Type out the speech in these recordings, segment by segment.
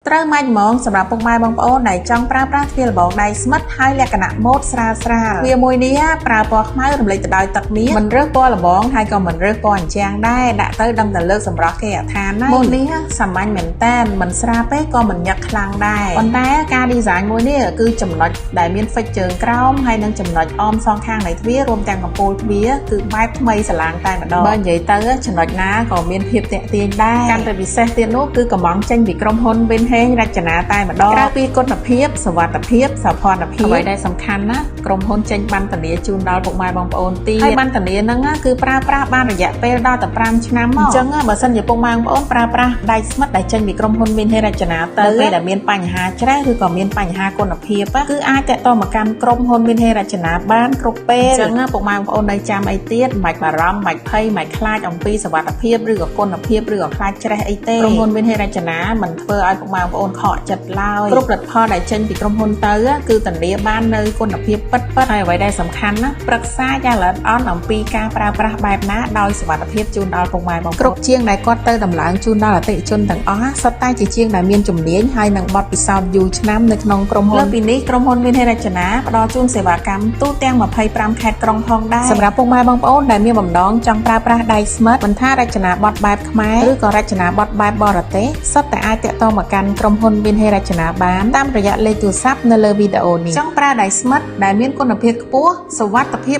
ត្រូវម៉ាច់ហ្មងសម្រាប់ពុកម៉ែបងប្អូនដែលចង់ប្រើប្រាស់ទ្វារលបងដៃស្មិតហើយលក្ខណៈម៉ូដស្រាលទ្វារមួយនេះប្រើពណ៌ខ្មៅរំលេចទៅដោយទឹកមាសមិនរើសពណ៌លបងហើយក៏មិនរើសពណ៌អញ្ចាំងដែរដាក់ទៅដឹងតែលើកសម្រស់គេអត់ថាណាម៉ូដនេះសាមញ្ញមែនតើមិនស្រាលពេកក៏មិនញឹកខ្លាំងដែរប៉ុន្តែការ design មួយនេះគឺចំណុចដែលមាន ហ្វិចជើងក្រោមហើយនឹងចំណុចអមសងខាងនៃទ្វាររួមទាំងកំពូលទ្វារគឺបែបថ្មីស្រឡាងតែម្ដងបើនិយាយទៅចំណុចណាក៏មានភាពទាក់ទាញដែរកាន់តែពិសេសទៀតនោះគឺកំងចេញពីក្រុមហ៊ុន Vinheng រចនាតែម្ដងក្រៅពីគុណភាពសុវត្ថិភាពសោភ័ណភាពអ្វីដែលសំខាន់ណាក្រុមហ៊ុនចេញបានធានាជូនដល់ពុកម៉ែបងប្អូនទៀតហើយបានធានាហ្នឹងគឺប្រើប្រាស់បានរយៈពេលដល់តែ5ឆ្នាំមកអញ្ចឹងបើសិនជាពុកម៉ែបងប្អូនប្រើប្រាស់ដៃស្មិតដែលចេញពីក្រុមហ៊ុន Vinheng រចនាទៅពេលដែលមានបញ្ហាច្រេះឬក៏មានបញ្ហាគុណភាពគឺអាចតាក់ទងមកកាន់ក្រុមហ៊ុន Vinheng រចនាបានគ្រប់ពេលអញ្ចឹងពុកម៉ែបងប្អូននៅចាំអីទៀតមិនបាច់បារម្ភមិនបាច់ភ័យមិនខ្លាចអំពីសុវត្ថិភាពឬក៏គុណភាពឬក៏ខ្លាចច្រេះអីទេក្រុមហ៊ុន Vinheng រចនាមិនធ្វើឲ្យពុកម៉ែបងប្អូនខកចិត្តឡើយគ្រប់ផលិតផលដែលចេញពីក្រុមហ៊ុនទៅគឺធានាបាននៅគុណភាពពិតហើយអ្វីដែលសំខាន់ណាប្រឹក្សាយ៉ាងល្អិតល្អន់អំពីការប្រើប្រាស់បែបណាដោយសុវត្ថិភាពជូនដល់ពុកម៉ែបងប្អូនគ្រប់ជាងដែលគាត់ទៅតម្លើងជូនដល់អតិថិជនទាំងអស់សុទ្ធតែជាជាងដែលមានជំនាញហើយនឹងបទពិសោធន៍យូរឆ្នាំនៅក្នុងក្រុមហ៊ុនលើពីនេះក្រុមហ៊ុន Vinheng រចនាផ្ដល់ជូនសេវាកម្មទូទាំង25ខេត្តក្រុងផងដែរសម្រាប់ពុកម៉ែបងប្អូនដែលមានបំណងចង់ប្រើប្រាស់ដៃស្មិតមិនថារចនាប័ទ្មបែបខ្មែរឬក៏រចនាប័ទ្មបែបបរទេសសុទ្ធតែអាចតាក់ទងមកកាន់ក្រុមហ៊ុន Vinheng រចនាបានតាមរយៈលេខទូរស័ព្ទនៅលើវីដេអូនេះចង់ប្រើដៃស្មិតដែលមានគុណភាពខ្ពស់សុវត្ថិភាព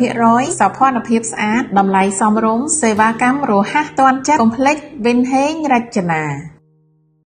100% សោភ័ណភាពស្អាតតម្លៃសមរម្យសេវាកម្មរហ័សទាន់ចិត្តកុំភ្លេច Vinheng រចនា